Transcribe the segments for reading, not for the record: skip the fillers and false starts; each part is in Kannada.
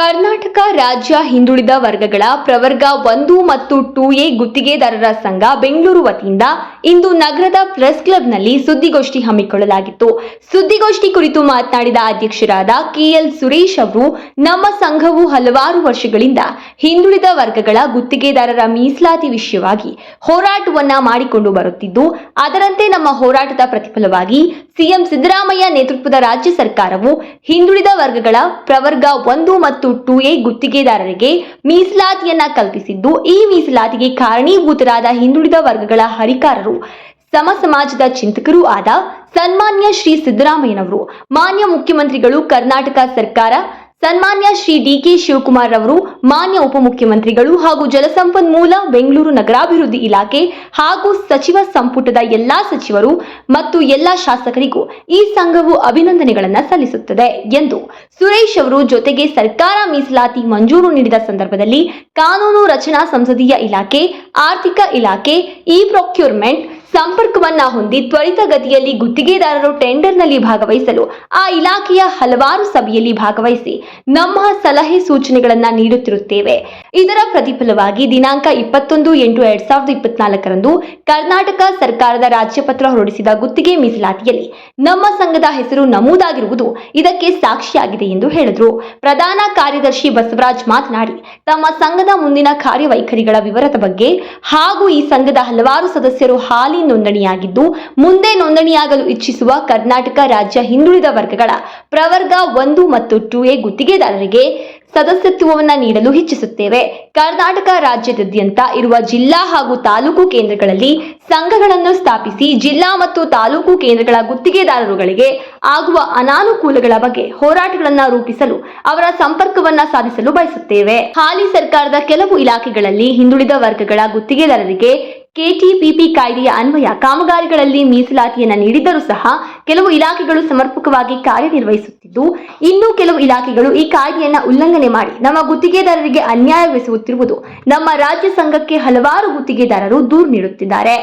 ಕರ್ನಾಟಕ ರಾಜ್ಯ ಹಿಂದುಳಿದ ವರ್ಗಗಳ ಪ್ರವರ್ಗ 1 ಮತ್ತು 2A ಗುತ್ತಿಗೆದಾರರ ಸಂಘ ಬೆಂಗಳೂರು ವತಿಯಿಂದ ಇಂದು ನಗರದ ಪ್ರೆಸ್ ಕ್ಲಬ್ನಲ್ಲಿ ಸುದ್ದಿಗೋಷ್ಠಿ ಹಮ್ಮಿಕೊಳ್ಳಲಾಗಿತ್ತು. ಸುದ್ದಿಗೋಷ್ಠಿ ಕುರಿತು ಮಾತನಾಡಿದ ಅಧ್ಯಕ್ಷರಾದ ಕೆಎಲ್ ಸುರೇಶ್ ಅವರು, ನಮ್ಮ ಸಂಘವು ಹಲವಾರು ವರ್ಷಗಳಿಂದ ಹಿಂದುಳಿದ ವರ್ಗಗಳ ಗುತ್ತಿಗೆದಾರರ ಮೀಸಲಾತಿ ವಿಷಯವಾಗಿ ಹೋರಾಟವನ್ನ ಮಾಡಿಕೊಂಡು ಬರುತ್ತಿದ್ದು, ಅದರಂತೆ ನಮ್ಮ ಹೋರಾಟದ ಪ್ರತಿಫಲವಾಗಿ ಸಿಎಂ ಸಿದ್ದರಾಮಯ್ಯ ನೇತೃತ್ವದ ರಾಜ್ಯ ಸರ್ಕಾರವು ಹಿಂದುಳಿದ ವರ್ಗಗಳ ಪ್ರವರ್ಗ 1 ಮತ್ತು 2A ಗುತ್ತಿಗೆದಾರರಿಗೆ ಮೀಸಲಾತಿಯನ್ನ ಕಲ್ಪಿಸಿದ್ದು, ಈ ಮೀಸಲಾತಿಗೆ ಕಾರಣೀಭೂತರಾದ ಹಿಂದುಳಿದ ವರ್ಗಗಳ ಹರಿಕಾರರು ಸಮಾಜದ ಚಿಂತಕರೂ ಆದ ಸನ್ಮಾನ್ಯ ಶ್ರೀ ಸಿದ್ದರಾಮಯ್ಯನವರು, ಮಾನ್ಯ ಮುಖ್ಯಮಂತ್ರಿಗಳು ಕರ್ನಾಟಕ ಸರ್ಕಾರ, ಸನ್ಮಾನ್ಯ ಶ್ರೀ ಡಿ.ಕೆ. ಶಿವಕುಮಾರ್ ಅವರು, ಮಾನ್ಯ ಉಪಮುಖ್ಯಮಂತ್ರಿಗಳು ಹಾಗೂ ಜಲಸಂಪನ್ಮೂಲ ಬೆಂಗಳೂರು ನಗರಾಭಿವೃದ್ಧಿ ಇಲಾಖೆ ಹಾಗೂ ಸಚಿವ ಸಂಪುಟದ ಎಲ್ಲಾ ಸಚಿವರು ಮತ್ತು ಎಲ್ಲಾ ಶಾಸಕರಿಗೂ ಈ ಸಂಘವು ಅಭಿನಂದನೆಗಳನ್ನು ಸಲ್ಲಿಸುತ್ತದೆ ಎಂದು ಸುರೇಶ್ ಅವರು ಜೊತೆಗೆ ಸರ್ಕಾರ ಮೀಸಲಾತಿ ಮಂಜೂರು ನೀಡಿದ ಸಂದರ್ಭದಲ್ಲಿ ಕಾನೂನು ರಚನಾ ಸಂಸದೀಯ ಇಲಾಖೆ, ಆರ್ಥಿಕ ಇಲಾಖೆ, ಪ್ರೊಕ್ಯೂರ್ಮೆಂಟ್ ಸಂಪರ್ಕವನ್ನ ಹೊಂದಿ ತ್ವರಿತಗತಿಯಲ್ಲಿ ಗುತ್ತಿಗೆದಾರರು ಟೆಂಡರ್ನಲ್ಲಿ ಭಾಗವಹಿಸಲು ಆ ಇಲಾಖೆಯ ಹಲವಾರು ಸಭೆಯಲ್ಲಿ ಭಾಗವಹಿಸಿ ನಮ್ಮ ಸಲಹೆ ಸೂಚನೆಗಳನ್ನ ನೀಡುತ್ತಿರುತ್ತೇವೆ. ಇದರ ಪ್ರತಿಫಲವಾಗಿ ದಿನಾಂಕ 21/8/2024 ಕರ್ನಾಟಕ ಸರ್ಕಾರದ ರಾಜ್ಯಪತ್ರ ಹೊರಡಿಸಿದ ಗುತ್ತಿಗೆ ಮೀಸಲಾತಿಯಲ್ಲಿ ನಮ್ಮ ಸಂಘದ ಹೆಸರು ನಮೂದಾಗಿರುವುದು ಇದಕ್ಕೆ ಸಾಕ್ಷಿಯಾಗಿದೆ ಎಂದು ಹೇಳಿದರು. ಪ್ರಧಾನ ಕಾರ್ಯದರ್ಶಿ ಬಸವರಾಜ್ ಮಾತನಾಡಿ, ತಮ್ಮ ಸಂಘದ ಮುಂದಿನ ಕಾರ್ಯವೈಖರಿಗಳ ವಿವರದ ಬಗ್ಗೆ ಹಾಗೂ ಈ ಸಂಘದ ಹಲವಾರು ಸದಸ್ಯರು ಹಾಲಿ ನೋಂದಣಿಯಾಗಿದ್ದು, ಮುಂದೆ ನೋಂದಣಿಯಾಗಲು ಇಚ್ಛಿಸುವ ಕರ್ನಾಟಕ ರಾಜ್ಯ ಹಿಂದುಳಿದ ವರ್ಗಗಳ ಪ್ರವರ್ಗ 1 ಮತ್ತು 2A ಗುತ್ತಿಗೆದಾರರಿಗೆ ಸದಸ್ಯತ್ವವನ್ನು ನೀಡಲು ಇಚ್ಛಿಸುತ್ತೇವೆ. ಕರ್ನಾಟಕ ರಾಜ್ಯದಾದ್ಯಂತ ಇರುವ ಜಿಲ್ಲಾ ಹಾಗೂ ತಾಲೂಕು ಕೇಂದ್ರಗಳಲ್ಲಿ ಸಂಘಗಳನ್ನು ಸ್ಥಾಪಿಸಿ ಜಿಲ್ಲಾ ಮತ್ತು ತಾಲೂಕು ಕೇಂದ್ರಗಳ ಗುತ್ತಿಗೆದಾರರುಗಳಿಗೆ ಆಗುವ ಅನಾನುಕೂಲಗಳ ಬಗ್ಗೆ ಹೋರಾಟಗಳನ್ನು ರೂಪಿಸಲು ಅವರ ಸಂಪರ್ಕವನ್ನ ಸಾಧಿಸಲು ಬಯಸುತ್ತೇವೆ. ಹಾಲಿ ಸರ್ಕಾರದ ಕೆಲವು ಇಲಾಖೆಗಳಲ್ಲಿ ಹಿಂದುಳಿದ ವರ್ಗಗಳ ಗುತ್ತಿಗೆದಾರರಿಗೆ ಕೆಟಿಪಿಪಿ ಕಾಯ್ದೆಯ ಅನ್ವಯ ಕಾಮಗಾರಿಗಳಲ್ಲಿ ಮೀಸಲಾತಿಯನ್ನು ನೀಡಿದ್ದರೂ ಸಹ ಕೆಲವು ಇಲಾಖೆಗಳು ಸಮರ್ಪಕವಾಗಿ ಕಾರ್ಯನಿರ್ವಹಿಸುತ್ತಿದ್ದು, ಇನ್ನು ಕೆಲವು ಇಲಾಖೆಗಳು ಈ ಕಾಯ್ದೆಯನ್ನು ಉಲ್ಲಂಘನೆ ಮಾಡಿ ನಮ್ಮ ಗುತ್ತಿಗೆದಾರರಿಗೆ ಅನ್ಯಾಯವೆಸಗುತ್ತಿರುವುದು ನಮ್ಮ ರಾಜ್ಯ ಸಂಘಕ್ಕೆ ಹಲವಾರು ಗುತ್ತಿಗೆದಾರರು ದೂರು ನೀಡುತ್ತಿದ್ದಾರೆ.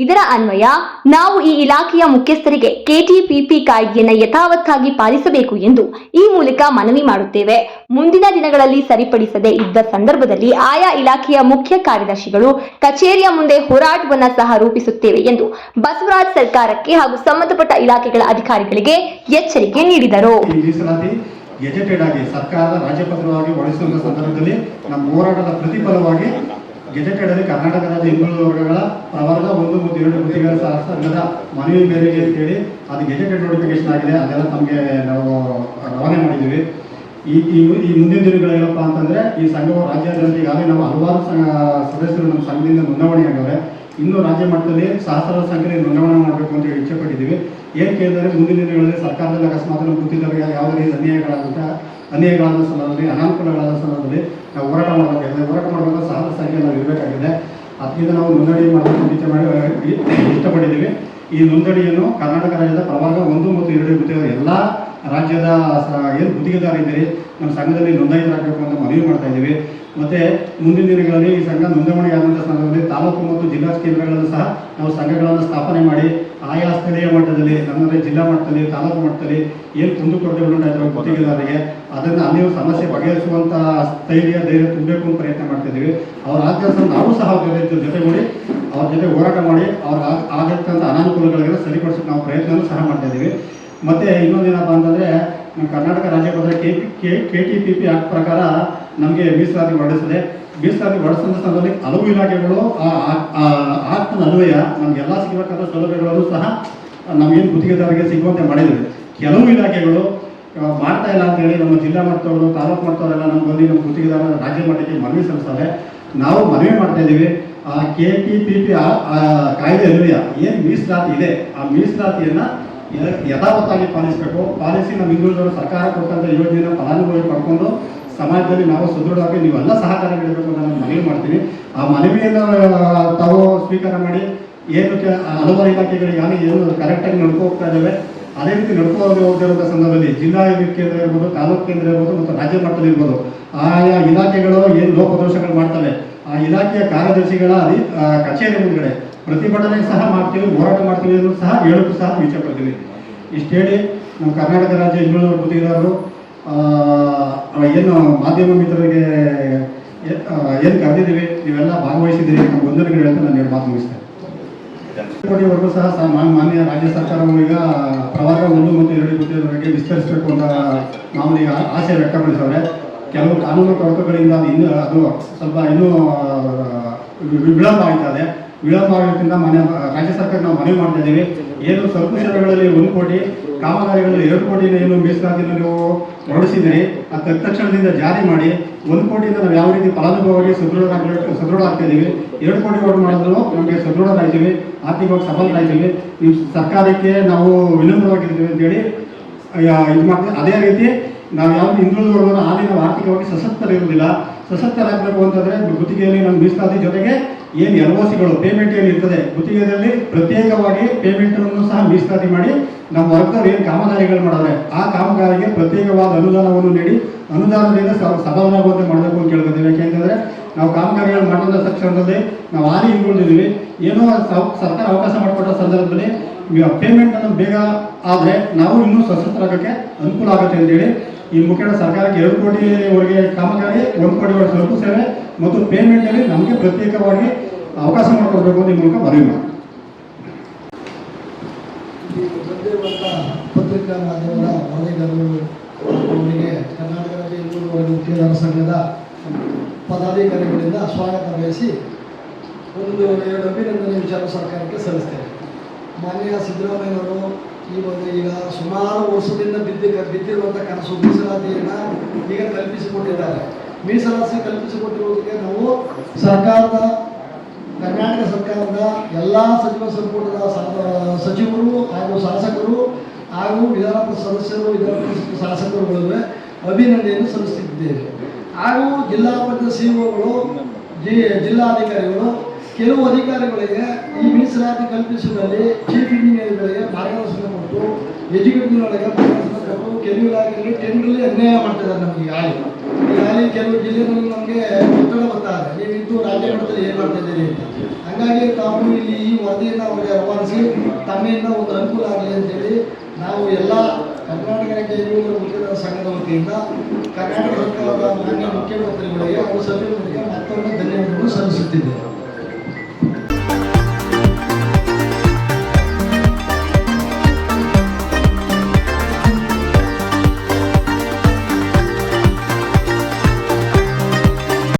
ಇದರ ಅನ್ವಯ ನಾವು ಈ ಇಲಾಖೆಯ ಮುಖ್ಯಸ್ಥರಿಗೆ ಕೆಟಿಪಿಪಿ ಕಾಯ್ದೆಯನ್ನು ಯಥಾವತ್ತಾಗಿ ಪಾಲಿಸಬೇಕು ಎಂದು ಈ ಮೂಲಕ ಮನವಿ ಮಾಡುತ್ತೇವೆ. ಮುಂದಿನ ದಿನಗಳಲ್ಲಿ ಸರಿಪಡಿಸದೇ ಇದ್ದ ಸಂದರ್ಭದಲ್ಲಿ ಆಯಾ ಇಲಾಖೆಯ ಮುಖ್ಯ ಕಾರ್ಯದರ್ಶಿಗಳು ಕಚೇರಿಯ ಮುಂದೆ ಹೋರಾಟವನ್ನ ಸಹ ರೂಪಿಸುತ್ತೇವೆ ಎಂದು ಬಸವರಾಜ್ ಸರ್ಕಾರಕ್ಕೆ ಹಾಗೂ ಸಂಬಂಧಪಟ್ಟ ಇಲಾಖೆಗಳ ಅಧಿಕಾರಿಗಳಿಗೆ ಎಚ್ಚರಿಕೆ ನೀಡಿದರು. ಗೆಜೆಟೆಡ್ ಆಗಿ ಸರ್ಕಾರದ ರಾಜ್ಯಪತ್ರವಾಗಿ ಹೊರಡಿಸುವ ಸಂದರ್ಭದಲ್ಲಿ ನಮ್ಮ ಹೋರಾಟದ ಪ್ರತಿಫಲವಾಗಿ ಗೆಜೆಟೆಡ್ ಅಲ್ಲಿ ಕರ್ನಾಟಕ ರಾಜ್ಯ ಹಿಂದುಳಿದ ವರ್ಗಗಳ ಪ್ರವರ್ಗ 1 ಮತ್ತು 2 ಗುತ್ತಿಗೆದಾರರ ಸಂಘದ ಮನವಿ ಮೇರೆಗೆ ಅಂತೇಳಿ ಅದು ಗೆಜೆಟೆಡ್ ನೋಟಿಫಿಕೇಶನ್ ಆಗಿದೆ. ಅದೆಲ್ಲ ನಮಗೆ ನಾವು ರವಾನೆ ಮಾಡಿದ್ದೀವಿ. ಈ ಮುಂದಿನ ದಿನಗಳೇನಪ್ಪ ಅಂತಂದ್ರೆ, ಈ ಸಂಘವು ರಾಜ್ಯಾದ್ಯಂತ ಈಗಾಗಲೇ ನಾವು ಹಲವಾರು ಸದಸ್ಯರು ನಮ್ಮ ಸಂಘದಿಂದ ನೋಂದಣಿ ಆಗಿದ್ದಾರೆ. ಇನ್ನು ರಾಜ್ಯ ಮಟ್ಟದಲ್ಲಿ ಸಹಸ್ರಾರು ಸಂಖ್ಯೆಯಲ್ಲಿ ನೋಂದಣಿ ಮಾಡಬೇಕು ಅಂತ ಹೇಳಿ ಇಚ್ಛೆ ಪಟ್ಟಿದ್ದೀವಿ. ಏನು ಕೇಳಿದರೆ, ಮುಂದಿನ ದಿನಗಳಲ್ಲಿ ಸರ್ಕಾರದಲ್ಲಿ ಅಕಸ್ಮಾತ್ ನಮ್ಮ ಗುತ್ತಿಗೆದಾರರಿಗೆ ಯಾವುದೇ ರೀತಿ ಅನ್ಯಾಯಗಳಾದ ಸಂದರ್ಭದಲ್ಲಿ, ಅನಾನುಕೂಲಗಳಾದ ಸಂದರ್ಭದಲ್ಲಿ ನಾವು ಹೋರಾಟ ಮಾಡಬೇಕಾಗಿದೆ. ಹೋರಾಟ ಮಾಡಬೇಕಾದ ಸಹಸ್ರ ಸಂಖ್ಯೆ ನಾವು ಇರಬೇಕಾಗಿದೆ. ಅದರಿಂದ ನಾವು ನೋಂದಣಿ ಮಾಡಬೇಕು ಅಂತ ಇಷ್ಟಪಟ್ಟಿದ್ದೀವಿ. ಈ ನೋಂದಣಿಯನ್ನು ಕರ್ನಾಟಕ ರಾಜ್ಯದ ಪ್ರವರ್ಗ 1 ಮತ್ತು 2 ಗುತ್ತಿಗೆದಾರ ಎಲ್ಲ ರಾಜ್ಯದ ಏನು ಗುತ್ತಿಗೆದಾರ ಇದ್ದೀರಿ ನಮ್ಮ ಸಂಘದಲ್ಲಿ ನೋಂದಾಯಿತರಾಗಬೇಕು ಅಂತ ಮನವಿ ಮಾಡ್ತಾ ಇದ್ದೀವಿ. ಮತ್ತು ಮುಂದಿನ ದಿನಗಳಲ್ಲಿ ಈ ಸಂಘ ನೋಂದಣಿ ಆದಂಥ ಸಂದರ್ಭದಲ್ಲಿ ತಾಲೂಕು ಮತ್ತು ಜಿಲ್ಲಾ ಕೇಂದ್ರಗಳಲ್ಲೂ ಸಹ ನಾವು ಸಂಘಗಳನ್ನು ಸ್ಥಾಪನೆ ಮಾಡಿ ಆಯಾ ಸ್ಥಳೀಯ ಮಟ್ಟದಲ್ಲಿ, ನಮ್ಮಲ್ಲಿ ಜಿಲ್ಲಾ ಮಟ್ಟದಲ್ಲಿ, ತಾಲೂಕು ಮಟ್ಟದಲ್ಲಿ ಏನು ಕುಂದುಕೊರತೆಗಳು ಉಂಟಾಯಿತು ಗುತ್ತಿಗೆದಾರರಿಗೆ ಅದನ್ನು ಅಲ್ಲಿಯೂ ಸಮಸ್ಯೆ ಬಗೆಹರಿಸುವಂಥ ಧೈರ್ಯ ತುಂಬಬೇಕು ಅಂತ ಪ್ರಯತ್ನ ಮಾಡ್ತಿದ್ದೀವಿ. ಅವ್ರ ಆದ್ಯಂತ ನಾವು ಸಹ ಜೊತೆಗೂಡಿ ಅವ್ರ ಜೊತೆ ಹೋರಾಟ ಮಾಡಿ ಅವ್ರಿಗೆ ಆಗತಕ್ಕಂಥ ಅನಾನುಕೂಲಗಳಿಗೆ ಸರಿಪಡಿಸೋಕೆ ನಾವು ಪ್ರಯತ್ನವೂ ಸಹ ಮಾಡ್ತಾ ಇದ್ದೀವಿ. ಮತ್ತು ಇನ್ನೊಂದೇನಪ್ಪ ಅಂತಂದರೆ, ಕರ್ನಾಟಕ ರಾಜ್ಯಪತ್ರ ಕೆಟಿಪಿಪಿ ಆಕ್ಟ್ ಪ್ರಕಾರ ನಮಗೆ ಮೀಸಲಾತಿ ಹೊರಡಿಸಿದೆ. ಮೀಸಲಾತಿ ಹೊರಡಿಸಿದ ಸಂದರ್ಭದಲ್ಲಿ ಹಲವು ಇಲಾಖೆಗಳು ಆಕ್ಟ್ನ ಅನ್ವಯ ನಮಗೆಲ್ಲ ಸಿಗಬೇಕಾದ ಸೌಲಭ್ಯಗಳನ್ನು ಸಹ ನಮಗೇನು ಗುತ್ತಿಗೆದಾರರಿಗೆ ಸಿಗುವಂತೆ ಮಾಡಿದ್ದೇವೆ. ಕೆಲವು ಇಲಾಖೆಗಳು ಮಾಡ್ತಾ ಇಲ್ಲ ಅಂತೇಳಿ ನಮ್ಮ ಜಿಲ್ಲಾ ಮಟ್ಟದವರು, ತಾಲೂಕು ಮಟ್ಟದವರೆಲ್ಲ ನಮ್ಗೆ ಬಂದು ನಮ್ಮ ಗುತ್ತಿಗೆದಾರ ರಾಜ್ಯ ಮಟ್ಟಕ್ಕೆ ಮನವಿ ಸಲ್ಲಿಸ್ತಾರೆ. ನಾವು ಮನವಿ ಮಾಡ್ತಾ ಇದ್ದೀವಿ, ಕೆಟಿಪಿಪಿ ಕಾಯ್ದೆ ಅನ್ವಯ ಏನು ಮೀಸಲಾತಿ ಇದೆ ಆ ಮೀಸಲಾತಿಯನ್ನು ಯಥಾವತ್ತಾಗಿ ಪಾಲಿಸಿ ನಮ್ಮ ಹಿಂದುಳಿದವರು ಸರ್ಕಾರ ಕೊಟ್ಟಂಥ ಯೋಜನೆಯನ್ನು ಫಲಾನುಭವಿ ಪಡ್ಕೊಂಡು ಸಮಾಜದಲ್ಲಿ ನಾವು ಸದೃಢವಾಗಿ ನೀವೆಲ್ಲ ಸಹಕಾರ ನೀಡಬೇಕು ಅಂತ ನಾನು ಮನವಿ ಮಾಡ್ತೀನಿ. ಆ ಮನವಿಯನ್ನು ತಾವು ಸ್ವೀಕಾರ ಮಾಡಿ ಏನು ಹಲವಾರು ಇಲಾಖೆಗಳಿಗಾಗಲೇ ಏನು ಕರೆಕ್ಟಾಗಿ ನಡ್ಕೊ ಹೋಗ್ತಾ ಇದ್ದಾವೆ ಅದೇ ರೀತಿ ಹೋಗ್ತಿರುವಂಥ ಸಂದರ್ಭದಲ್ಲಿ ಜಿಲ್ಲಾ ಕೇಂದ್ರ ಇರ್ಬೋದು, ತಾಲೂಕು ಕೇಂದ್ರ ಇರ್ಬೋದು ಮತ್ತು ರಾಜ್ಯ ಮಟ್ಟದಲ್ಲಿ ಇರ್ಬೋದು, ಆಯಾ ಇಲಾಖೆಗಳು ಏನು ಲೋಪದೋಷಗಳು ಮಾಡ್ತವೆ ಆ ಇಲಾಖೆಯ ಕಾರ್ಯದರ್ಶಿಗಳ ಕಚೇರಿ ಮುಂದ್ಗಡೆ ಪ್ರತಿಭಟನೆ ಸಹ ಮಾಡ್ತೀವಿ, ಹೋರಾಟ ಮಾಡ್ತೀವಿ ಅನ್ನೋದು ಸಹ ಹೇಳೋಕ್ಕೂ ಸಹ ಇಚ್ಛೆ ಪಡ್ತೀವಿ. ಇಷ್ಟು ಹೇಳಿ ನಮ್ಮ ಕರ್ನಾಟಕ ರಾಜ್ಯ ಹಿಂದುಳಿದ ಗುತ್ತಿಗೆದಾರರು ಏನು ಮಾಧ್ಯಮ ಮಿತ್ರರಿಗೆ ಏನು ಕರೆದಿದ್ದೀವಿ ನೀವೆಲ್ಲ ಭಾಗವಹಿಸಿದ್ದೀರಿ ನಮ್ಮ ವಂದನೆಗಳು ಹೇಳ್ತಾ ನಾನು 2 ಮಾತು ಮುಗಿಸ್ತೇನೆ. ಕೋಟಿವರೆಗೂ ಸಹ ಮಾನ್ಯ ರಾಜ್ಯ ಸರ್ಕಾರವು ಈಗ ಪ್ರವರ್ಗ 1 ಮತ್ತು 2 ಗುತ್ತಿಗೆವರೆಗೆ ವಿಸ್ತರಿಸಬೇಕು ಅಂತ ನಾವು ಈಗ ಆಸೆ ವ್ಯಕ್ತಪಡಿಸವ್ರೆ. ಕೆಲವು ಕಾನೂನು ತೊಡಕುಗಳಿಂದ ಅದು ಸ್ವಲ್ಪ ಇನ್ನೂ ವಿಳಂಬ ಆಗ್ತದೆ. ವಿಳಂಬ ಆಗೋದ್ರಿಂದ ರಾಜ್ಯ ಸರ್ಕಾರ ನಾವು ಮನವಿ ಮಾಡ್ತಾ ಇದ್ದೀವಿ. ಏನು ಸ್ವಲ್ಪ ವರ್ಷಗಳಲ್ಲಿ 1 ಕೋಟಿ ಕಾಮಗಾರಿಗಳಲ್ಲಿ 2 ಕೋಟಿನ ಏನು ಮೀಸಲಾತಿಯನ್ನು ನೀವು ಹೊರಡಿಸಿದ್ದೀರಿ, ಅದು ತಕ್ಷಣದಿಂದ ಜಾರಿ ಮಾಡಿ 1 ಕೋಟಿಯಿಂದ ನಾವು ಯಾವ ರೀತಿ ಫಲಾನುಭವಿಯಾಗಿ ಸದೃಢ ಆಗ್ತಾ ಇದ್ದೀವಿ. 2 ಕೋಟಿ ಓಟ್ ಮಾಡಿದ್ರು ನಮಗೆ ಸದೃಢರಾಗ್ತೀವಿ, ಆರ್ಥಿಕವಾಗಿ ಸಫಲರಾಗ್ತೀವಿ. ಈ ಸರ್ಕಾರಕ್ಕೆ ನಾವು ವಿನಮ್ರವಾಗಿರ್ತೀವಿ ಅಂತೇಳಿ ಇದು ಮಾಡ್ತೀವಿ. ಅದೇ ರೀತಿ ನಾವು ಯಾವುದು ಹಿಂದುಳಿದ ವರ್ಗದ ಹಾಲಿ ನಾವು ಆರ್ಥಿಕವಾಗಿ ಸಶಕ್ತರಿರುವುದಿಲ್ಲ. ಸಶಕ್ತರಾಗಬೇಕು ಅಂತಂದರೆ ಗುತ್ತಿಗೆಯಲ್ಲಿ ನಮ್ಮ ಮೀಸಲಾತಿ ಜೊತೆಗೆ ಏನು LOCಗಳು ಪೇಮೆಂಟ್ ಏನು ಇರ್ತದೆ, ಗುತ್ತಿಗೆಯಲ್ಲಿ ಪ್ರತ್ಯೇಕವಾಗಿ ಪೇಮೆಂಟನ್ನು ಸಹ ಮೀಸಲಾತಿ ಮಾಡಿ ನಮ್ಮ ವರ್ಗದವ್ರು ಏನು ಕಾಮಗಾರಿಗಳು ಮಾಡಿದ್ರೆ ಆ ಕಾಮಗಾರಿಗೆ ಪ್ರತ್ಯೇಕವಾದ ಅನುದಾನವನ್ನು ನೀಡಿ ಅನುದಾನದಿಂದ ಸಬಲರಾಗುವಂತೆ ಮಾಡಬೇಕು ಅಂತ ಕೇಳ್ಕೊತೀವಿ. ಯಾಕೆಂತಂದರೆ ನಾವು ಕಾಮಗಾರಿಗಳು ಮಾಡಿದ ತಕ್ಷಣದಲ್ಲಿ ನಾವು ಹಾಲಿ ಹಿಂದುಳಿದಿದ್ದೀವಿ. ಏನೋ ಸರ್ಕಾರ ಅವಕಾಶ ಮಾಡಿಕೊಟ್ಟ ಸಂದರ್ಭದಲ್ಲಿ ಪೇಮೆಂಟನ್ನು ಬೇಗ ಆದರೆ ನಾವು ಇನ್ನೂ ಸಶಕ್ತರಾಗೋಕ್ಕೆ ಅನುಕೂಲ ಆಗುತ್ತೆ ಅಂತೇಳಿ ಈ ಮುಖೇನ ಸರ್ಕಾರಕ್ಕೆ 2 ಕೋಟಿವರೆಗೆ ಕಾಮಗಾರಿ, 1 ಕೋಟಿವರೆಗೆ ಸರಕು ಸೇವೆ ಮತ್ತು ಪೇಮೆಂಟಲ್ಲಿ ನಮಗೆ ಪ್ರತ್ಯೇಕವಾಗಿ ಅವಕಾಶ ಮಾಡಿಕೊಡ್ಬೇಕು ಅಂತ ಈ ಮೂಲಕ ಮನವಿ ಮಾಡಿ. ಪತ್ರಿಕಾ ಮಾಧ್ಯಮದ ವರದಿಗಾರರು ಅವರಿಗೆ ಕರ್ನಾಟಕ ರಾಜ್ಯ ಹಿಂದುಳಿದ ವರ್ಗ ಗುತ್ತಿಗೆದಾರರ ಸಂಘದ ಪದಾಧಿಕಾರಿಗಳಿಂದ ಸ್ವಾಗತ ಬಯಸಿ 1-2 ಅಭಿನಂದನೆ ವಿಚಾರ ಸರ್ಕಾರಕ್ಕೆ ಸಲ್ಲಿಸ್ತೇವೆ. ಮಾನ್ಯ ಸಿದ್ದರಾಮಯ್ಯನವರು ಈಗ ಸುಮಾರು ವರ್ಷದಿಂದ ಬಿದ್ದಿರುವಂಥ ಕನಸು ಮೀಸಲಾತಿಯನ್ನು ಈಗ ಕಲ್ಪಿಸಿಕೊಟ್ಟಿದ್ದಾರೆ. ಮೀಸಲಾತಿ ಕಲ್ಪಿಸಿಕೊಟ್ಟಿರುವುದಕ್ಕೆ ನಾವು ಕರ್ನಾಟಕ ಸರ್ಕಾರದ ಎಲ್ಲ ಸಚಿವ ಸಂಪುಟದ ಸಚಿವರು ಹಾಗೂ ಶಾಸಕರು ಹಾಗೂ ವಿಧಾನ ಪರಿಷತ್ ಸದಸ್ಯರು, ವಿಧಾನ ಪರಿಷತ್ ಶಾಸಕರುಗಳು ಅಭಿನಂದನೆಯನ್ನು ಸಲ್ಲಿಸುತ್ತಿದ್ದೇವೆ. ಹಾಗೂ ಜಿಲ್ಲಾ ಪಂಚಾಯತ್ ಸಿಇಒಗಳು, ಜಿಲ್ಲಾಧಿಕಾರಿಗಳು, ಕೆಲವು ಅಧಿಕಾರಿಗಳಿಗೆ ಈ ಮೀಸಲಾತಿ ಕಲ್ಪಿಸುವಲ್ಲಿ ಚೀಫ್ ಇಂಜಿನಿಯರ್ಗಳಿಗೆ ಮಾರ್ಗದರ್ಶನ ಕೊಟ್ಟು, ಎಜುಕೇಟರ್ಗಳಿಗೆ ಮಾರ್ಗದರ್ಶನ ಕೊಟ್ಟು ಕೆಲವು ಇಲಾಖೆಯಲ್ಲಿ ಟೆಂಡರ್ಲಿ ಅನ್ಯಾಯ ಮಾಡ್ತಿದ್ದಾರೆ. ನಮಗೆ ಈಗಾಗಲೇ ಕೆಲವು ಜಿಲ್ಲೆಗಳಲ್ಲಿ ನಮಗೆ ಒತ್ತಡ ಬರ್ತಾರೆ, ನೀವಿದ್ದು ರಾಜ್ಯ ಮಟ್ಟದಲ್ಲಿ ಏನು ಮಾಡ್ತಾ ಇದ್ದೀರಿ ಅಂತ. ಹಾಗಾಗಿ ತಾವು ಇಲ್ಲಿ ಈ ವರದಿಯನ್ನು ಅವರಿಗೆ ರವಾನಿಸಿ ತಮ್ಮಿಂದ ಒಂದು ಅನುಕೂಲ ಆಗಲಿ ಅಂತೇಳಿ ನಾವು ಎಲ್ಲ ಕರ್ನಾಟಕ ರಾಜ್ಯ ಹಿಂದುಳಿದ ಗುತ್ತಿಗೆದಾರರ ಸಂಘದ ವತಿಯಿಂದ ಕರ್ನಾಟಕ ಸರ್ಕಾರದ ಮಾನ್ಯ ಮುಖ್ಯಮಂತ್ರಿಗಳಿಗೆ ಹಾಗೂ ಸಚಿವರಿಗೆ ಮತ್ತೊಮ್ಮೆ ಧನ್ಯವಾದಗಳನ್ನು ಸಲ್ಲಿಸುತ್ತಿದ್ದೇವೆ.